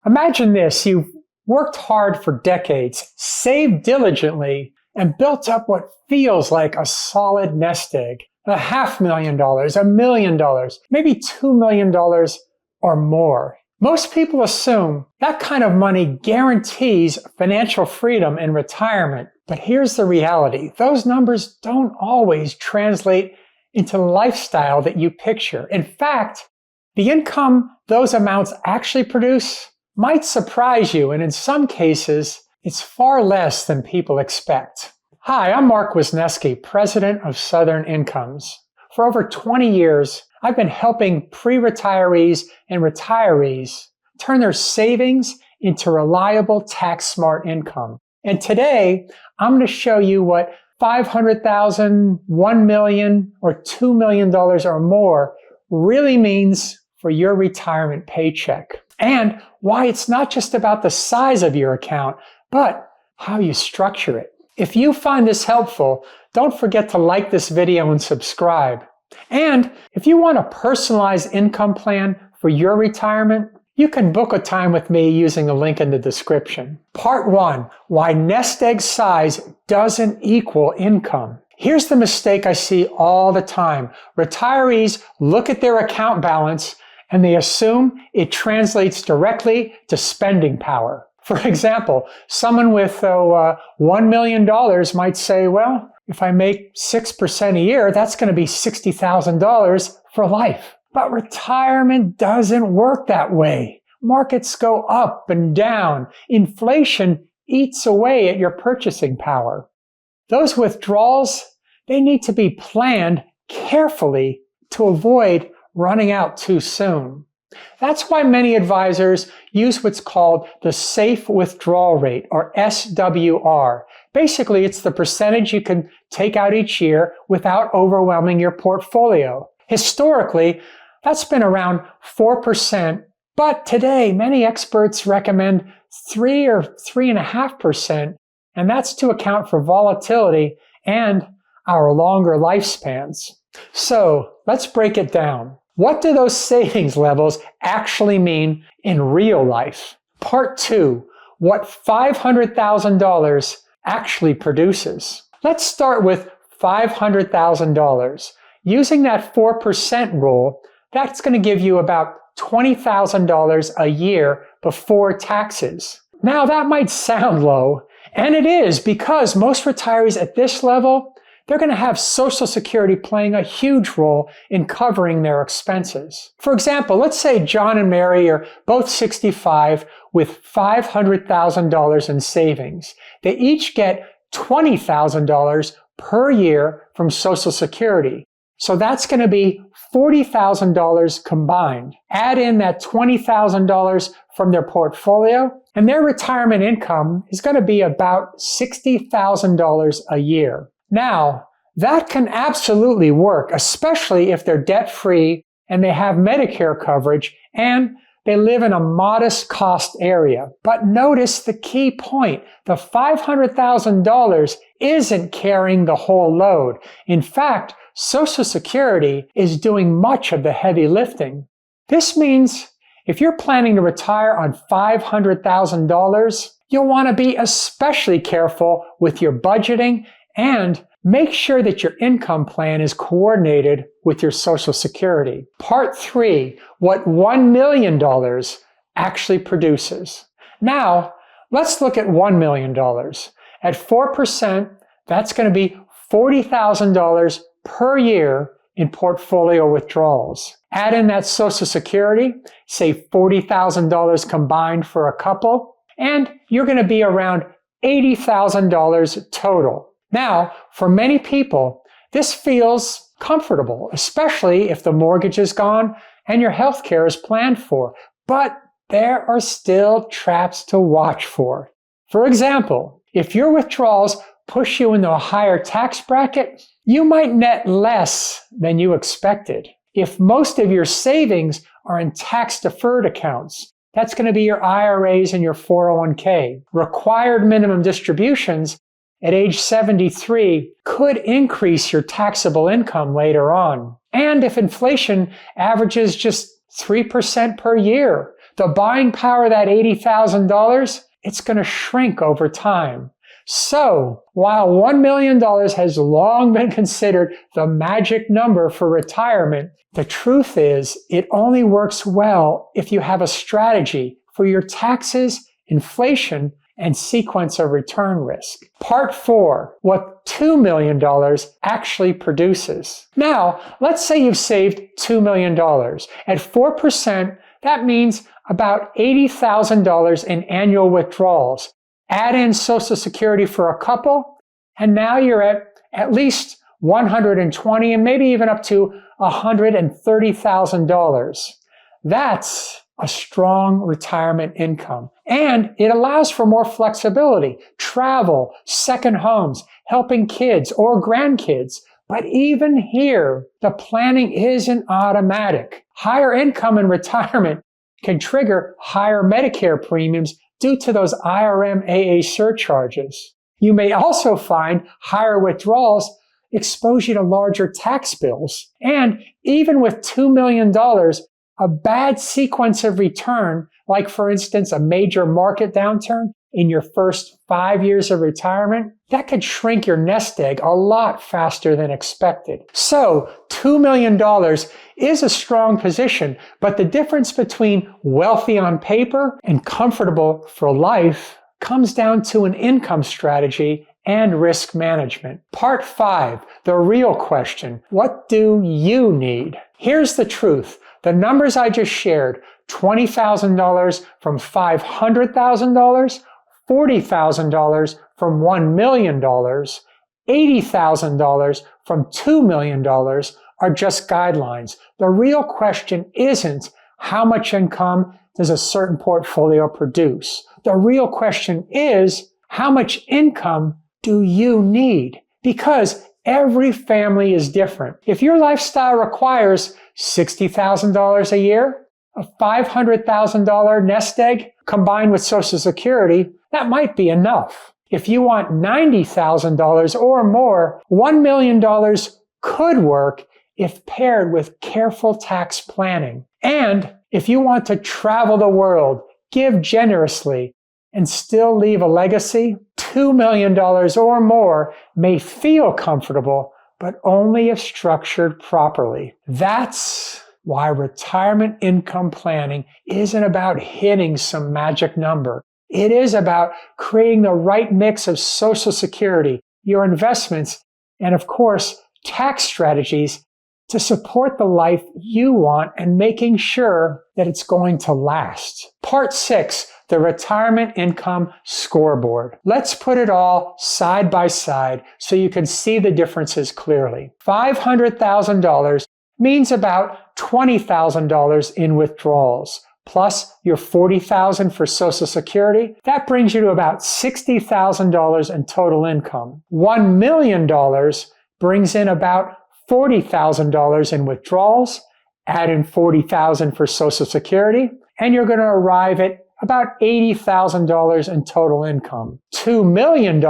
Imagine this, you've worked hard for decades, saved diligently, and built up what feels like a solid nest egg. $500,000, $1 million, maybe $2 million or more. Most people assume that kind of money guarantees financial freedom in retirement. But here's the reality. Those numbers don't always translate into the lifestyle that you picture. In fact, the income those amounts actually produce might surprise you, and in some cases, it's far less than people expect. Hi, I'm Mark Wisniewski, president of Southern Incomes. For over 20 years, I've been helping pre-retirees and retirees turn their savings into reliable tax-smart income. And today, I'm going to show you what $500,000, $1 million, or $2 million or more really means for your retirement paycheck. And why it's not just about the size of your account, but how you structure it. If you find this helpful, don't forget to like this video and subscribe. And if you want a personalized income plan for your retirement, you can book a time with me using the link in the description. Part 1, why nest egg size doesn't equal income. Here's the mistake I see all the time. Retirees look at their account balance and they assume it translates directly to spending power. For example, someone with $1 million might say, well, if I make 6% a year, that's going to be $60,000 for life. But retirement doesn't work that way. Markets go up and down. Inflation eats away at your purchasing power. Those withdrawals, they need to be planned carefully to avoid running out too soon. That's why many advisors use what's called the safe withdrawal rate, or SWR. Basically, it's the percentage you can take out each year without overwhelming your portfolio. Historically, that's been around 4%, but today many experts recommend 3 or 3.5%, and that's to account for volatility and our longer lifespans. So let's break it down. What do those savings levels actually mean in real life? Part 2, what $500,000 actually produces. Let's start with $500,000. Using that 4% rule, that's going to give you about $20,000 a year before taxes. Now that might sound low, and it is because most retirees at this level, they're going to have Social Security playing a huge role in covering their expenses. For example, let's say John and Mary are both 65 with $500,000 in savings. They each get $20,000 per year from Social Security. So that's going to be $40,000 combined. Add in that $20,000 from their portfolio, and their retirement income is going to be about $60,000 a year. Now, that can absolutely work, especially if they're debt-free and they have Medicare coverage and they live in a modest cost area. But notice the key point. The $500,000 isn't carrying the whole load. In fact, Social Security is doing much of the heavy lifting. This means if you're planning to retire on $500,000, you'll want to be especially careful with your budgeting and make sure that your income plan is coordinated with your Social Security. Part 3, what $1 million actually produces. Now, let's look at $1 million. At 4%, that's going to be $40,000 per year in portfolio withdrawals. Add in that Social Security, say $40,000 combined for a couple, and you're going to be around $80,000 total. Now, for many people, this feels comfortable, especially if the mortgage is gone and your health care is planned for. But there are still traps to watch for. For example, if your withdrawals push you into a higher tax bracket, you might net less than you expected. If most of your savings are in tax-deferred accounts, that's going to be your IRAs and your 401k. Required minimum distributions at age 73 could increase your taxable income later on. And if inflation averages just 3% per year, the buying power of that $80,000, it's going to shrink over time. So, while $1 million has long been considered the magic number for retirement, the truth is it only works well if you have a strategy for your taxes, inflation, and sequence of return risk. Part 4, what $2 million actually produces. Now, let's say you've saved $2 million. At 4%, that means about $80,000 in annual withdrawals. Add in Social Security for a couple, and now you're at least $120,000 and maybe even up to $130,000. That's a strong retirement income. And it allows for more flexibility, travel, second homes, helping kids or grandkids. But even here, the planning isn't automatic. Higher income in retirement can trigger higher Medicare premiums due to those IRMAA surcharges. You may also find higher withdrawals expose you to larger tax bills. And even with $2 million, a bad sequence of return, like for instance, a major market downturn in your first 5 years of retirement, that could shrink your nest egg a lot faster than expected. So $2 million is a strong position, but the difference between wealthy on paper and comfortable for life comes down to an income strategy and risk management. Part 5, the real question, what do you need? Here's the truth. The numbers I just shared, $20,000 from $500,000, $40,000 from $1 million, $80,000 from $2 million are just guidelines. The real question isn't how much income does a certain portfolio produce. The real question is how much income do you need? Because every family is different. If your lifestyle requires $60,000 a year, a $500,000 nest egg combined with Social Security, that might be enough. If you want $90,000 or more, $1 million could work if paired with careful tax planning. And if you want to travel the world, give generously, and still leave a legacy, $2 million or more may feel comfortable, but only if structured properly. That's why retirement income planning isn't about hitting some magic number. It is about creating the right mix of Social Security, your investments, and of course, tax strategies to support the life you want and making sure that it's going to last. Part 6, the retirement income scoreboard. Let's put it all side by side so you can see the differences clearly. $500,000 means about $20,000 in withdrawals, plus your $40,000 for Social Security. That brings you to about $60,000 in total income. $1 million brings in about $40,000 in withdrawals, add in $40,000 for Social Security, and you're going to arrive at about $80,000 in total income. $2 million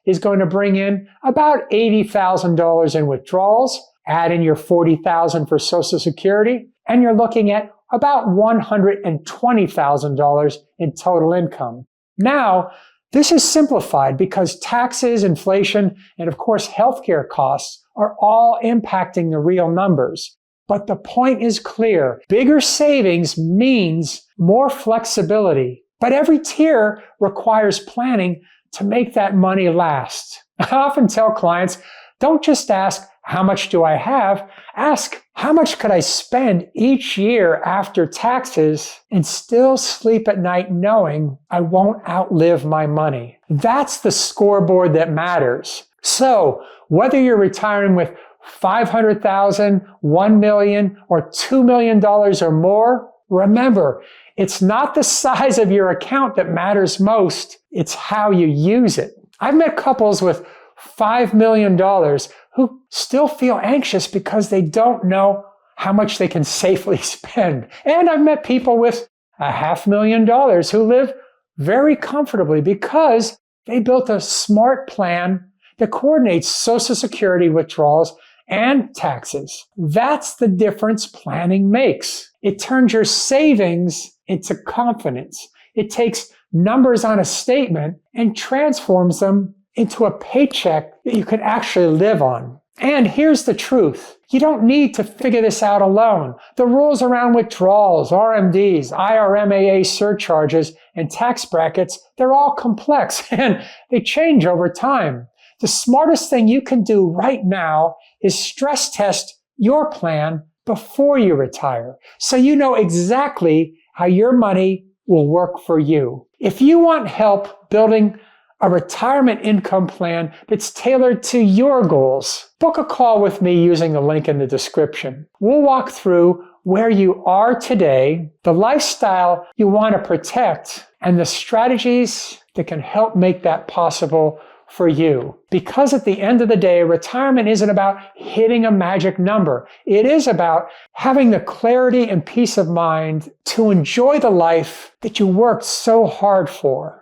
is going to bring in about $80,000 in withdrawals, add in your $40,000 for Social Security, and you're looking at about $120,000 in total income. Now, this is simplified because taxes, inflation, and of course healthcare costs are all impacting the real numbers. But the point is clear. Bigger savings means more flexibility. But every tier requires planning to make that money last. I often tell clients, don't just ask, how much do I have? Ask, how much could I spend each year after taxes and still sleep at night knowing I won't outlive my money? That's the scoreboard that matters. So, whether you're retiring with $500,000, $1 million, or $2 million or more, remember, it's not the size of your account that matters most, it's how you use it. I've met couples with $5 million who still feel anxious because they don't know how much they can safely spend. And I've met people with $500,000 who live very comfortably because they built a smart plan that coordinates Social Security withdrawals and taxes. That's the difference planning makes. It turns your savings into confidence. It takes numbers on a statement and transforms them into a paycheck that you can actually live on. And here's the truth. You don't need to figure this out alone. The rules around withdrawals, RMDs, IRMAA surcharges, and tax brackets, they're all complex and they change over time. The smartest thing you can do right now is stress test your plan before you retire, so you know exactly how your money will work for you. If you want help building a retirement income plan that's tailored to your goals, book a call with me using the link in the description. We'll walk through where you are today, the lifestyle you want to protect, and the strategies that can help make that possible for you. Because at the end of the day, retirement isn't about hitting a magic number. It is about having the clarity and peace of mind to enjoy the life that you worked so hard for.